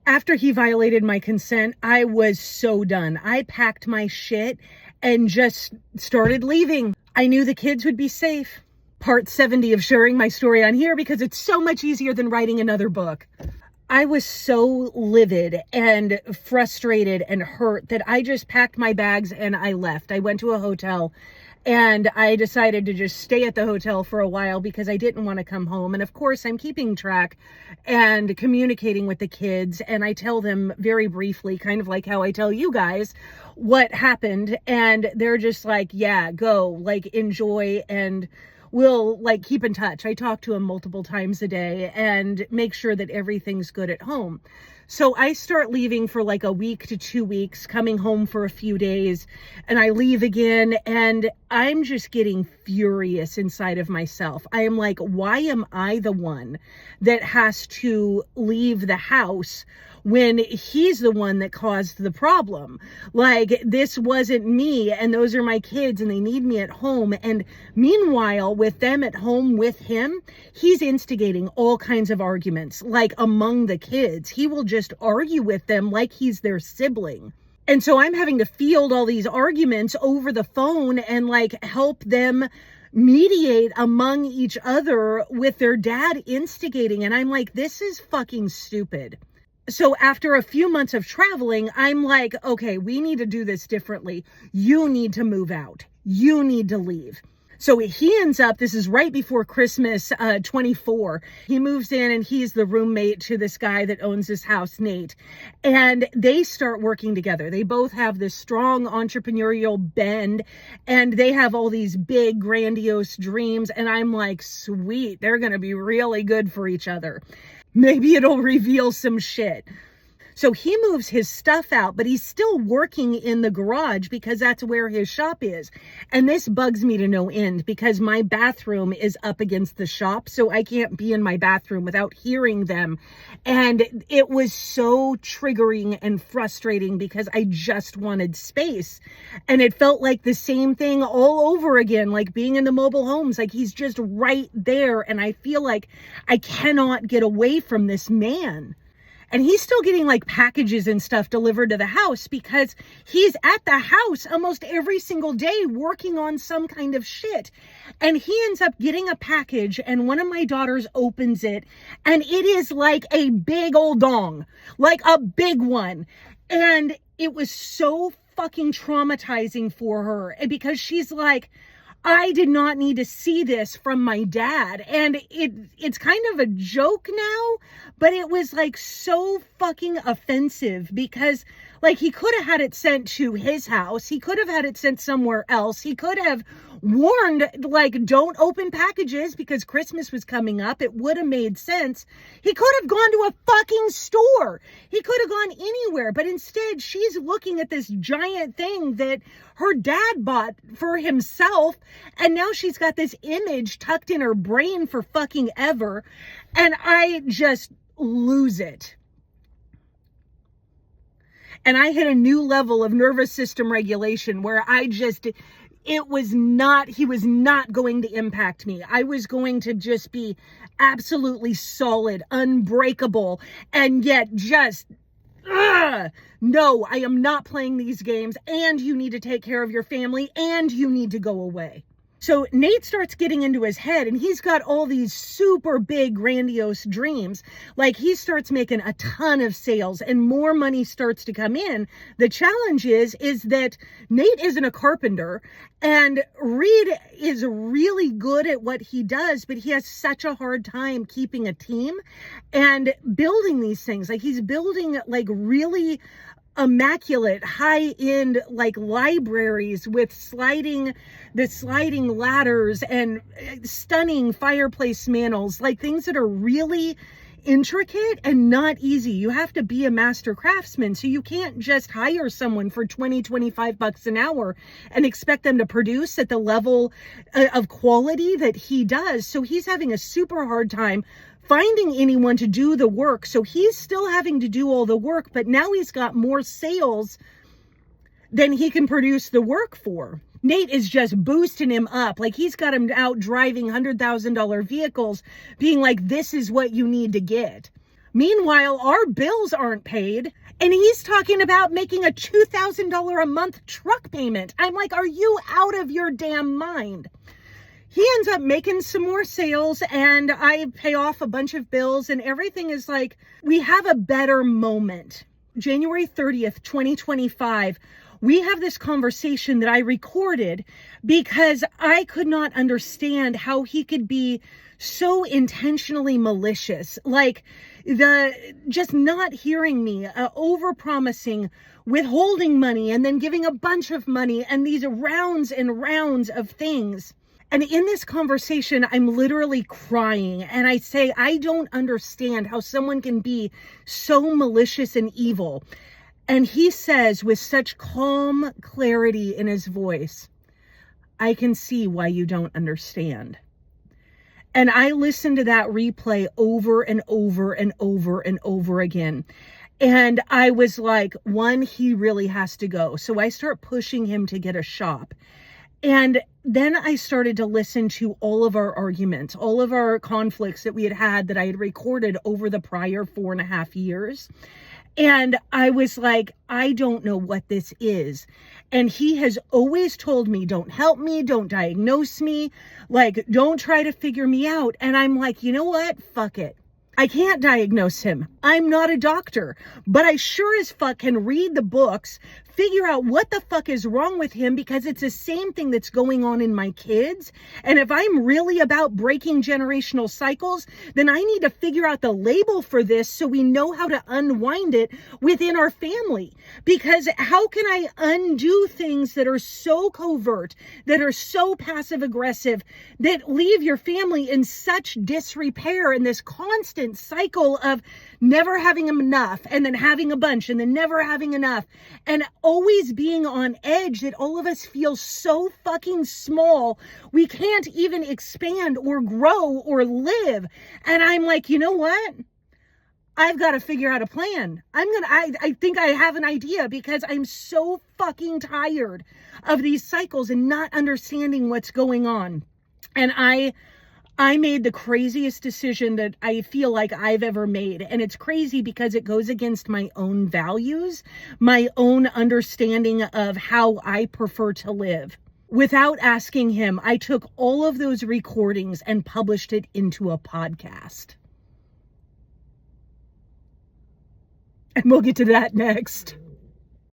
After he violated my consent, I was so done. I packed my shit and just started leaving. I knew the kids would be safe. Part 70 of sharing my story on here because it's so much easier than writing another book. I was so livid and frustrated and hurt that I just packed my bags and I left. I went to a hotel and I decided to just stay at the hotel for a while because I didn't want to come home. And of course, I'm keeping track and communicating with the kids. And I tell them very briefly, kind of like how I tell you guys, what happened. And they're just like, yeah, go, like, enjoy, and we'll like keep in touch. I talk to them multiple times a day and make sure that everything's good at home. So I start leaving for like a week to 2 weeks, coming home for a few days, and I leave again, and I'm just getting furious inside of myself. I am like, why am I the one that has to leave the house when he's the one that caused the problem? Like, this wasn't me, and those are my kids, and they need me at home. And meanwhile, with them at home with him, he's instigating all kinds of arguments, like among the kids. He will just argue with them like he's their sibling. And so I'm having to field all these arguments over the phone and like help them mediate among each other with their dad instigating. And I'm like, this is fucking stupid. So after a few months of traveling, I'm like, okay, we need to do this differently. You need to move out. You need to leave. So he ends up, this is right before Christmas 24. He moves in and he's the roommate to this guy that owns this house, Nate. And they start working together. They both have this strong entrepreneurial bend and they have all these big, grandiose dreams. And I'm like, sweet, they're going to be really good for each other. Maybe it'll reveal some shit. So he moves his stuff out, but he's still working in the garage because that's where his shop is. And this bugs me to no end because my bathroom is up against the shop. So I can't be in my bathroom without hearing them. And it was so triggering and frustrating because I just wanted space. And it felt like the same thing all over again, like being in the mobile homes. Like he's just right there. And I feel like I cannot get away from this man. And he's still getting like packages and stuff delivered to the house because he's at the house almost every single day working on some kind of shit. And he ends up getting a package and one of my daughters opens it and it is like a big old dong, like a big one. And it was so fucking traumatizing for her because she's like, I did not need to see this from my dad. And it's kind of a joke now, but it was like so fucking offensive because like he could have had it sent to his house. He could have had it sent somewhere else. He could have warned, like, don't open packages because Christmas was coming up. It would have made sense. He could have gone to a fucking store. He could have gone anywhere. But instead, she's looking at this giant thing that her dad bought for himself. And now she's got this image tucked in her brain for fucking ever. And I just lose it. And I hit a new level of nervous system regulation where he was not going to impact me. I was going to just be absolutely solid, unbreakable, and yet just, no, I am not playing these games, and you need to take care of your family, and you need to go away. So Nate starts getting into his head and he's got all these super big, grandiose dreams. Like he starts making a ton of sales and more money starts to come in. The challenge is that Nate isn't a carpenter and Reed is really good at what he does, but he has such a hard time keeping a team and building these things. Like he's building like really immaculate high-end like libraries with sliding ladders and stunning fireplace mantels, like things that are really intricate and not easy. You have to be a master craftsman, so you can't just hire someone for $25 an hour and expect them to produce at the level of quality that he does. So he's having a super hard time finding anyone to do the work. So he's still having to do all the work, but now he's got more sales than he can produce the work for. Nate is just boosting him up. Like he's got him out driving $100,000 vehicles, being like, this is what you need to get. Meanwhile, our bills aren't paid. And he's talking about making a $2,000 a month truck payment. I'm like, are you out of your damn mind? He ends up making some more sales and I pay off a bunch of bills and everything is like, we have a better moment. January 30th, 2025, we have this conversation that I recorded because I could not understand how he could be so intentionally malicious. Like just not hearing me, over promising, withholding money and then giving a bunch of money and these rounds and rounds of things. And in this conversation, I'm literally crying and I say, I don't understand how someone can be so malicious and evil. And he says with such calm clarity in his voice, I can see why you don't understand. And I listened to that replay over and over and over and over again. And I was like, one, he really has to go. So I start pushing him to get a shop. And then I started to listen to all of our arguments, all of our conflicts that we had that I had recorded over the prior 4.5 years. And I was like, I don't know what this is. And he has always told me, don't help me, don't diagnose me, like, don't try to figure me out. And I'm like, you know what? Fuck it. I can't diagnose him. I'm not a doctor, but I sure as fuck can read the books, figure out what the fuck is wrong with him because it's the same thing that's going on in my kids. And if I'm really about breaking generational cycles, then I need to figure out the label for this so we know how to unwind it within our family. Because how can I undo things that are so covert, that are so passive aggressive, that leave your family in such disrepair in this constant cycle of never having enough and then having a bunch and then never having enough and always being on edge that all of us feel so fucking small we can't even expand or grow or live. And I'm like, you know what? I've got to figure out a plan. I think I have an idea because I'm so fucking tired of these cycles and not understanding what's going on. And I made the craziest decision that I feel like I've ever made. And it's crazy because it goes against my own values, my own understanding of how I prefer to live. Without asking him, I took all of those recordings and published it into a podcast. And we'll get to that next.